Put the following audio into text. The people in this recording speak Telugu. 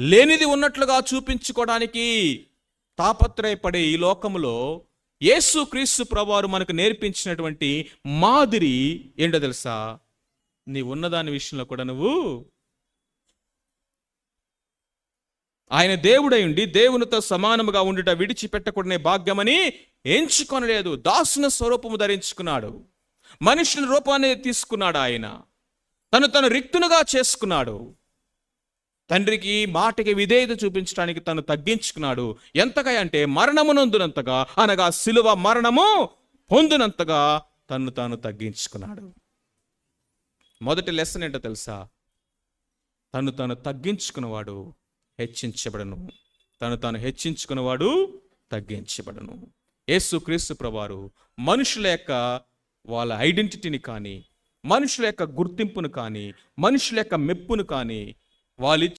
లేనిది ఉన్నట్లుగా చూపించుకోవడానికి తాపత్రయపడే ఈ లోకములో యేసుక్రీస్తు ప్రభువారు మనకు నేర్పించినటువంటి మాదిరి ఏంటో తెలుసా? నీ ఉన్నదాని విషయంలో కూడా నువ్వు ఆయన దేవుడై ఉండి దేవునితో సమానముగా ఉండుట విడిచిపెట్టకూడనే భాగ్యమని ఎంచుకొనలేదు. దాసుని స్వరూపము ధరించుకున్నాడు, మనుషుని రూపాన్ని తీసుకున్నాడు. ఆయన తను రిక్తునుగా చేసుకున్నాడు. తండ్రికి మాటకి విధేయత చూపించడానికి తను తగ్గించుకున్నాడు. ఎంతగా అంటే మరణమునందునంతగా, అనగా సిలువ మరణము పొందినంతగా తాను తగ్గించుకున్నాడు. మొదటి లెసన్ ఏంటో తెలుసా? తను తగ్గించుకున్నవాడు హెచ్చించబడను, తాను హెచ్చించుకున్నవాడు తగ్గించబడను. యేసుక్రీస్తు ప్రభువారు మనుషుల యొక్క వాళ్ళ ఐడెంటిటీని కానీ, మనుషుల యొక్క గుర్తింపును కానీ, మనుషుల యొక్క మెప్పును కానీ, వాళ్ళు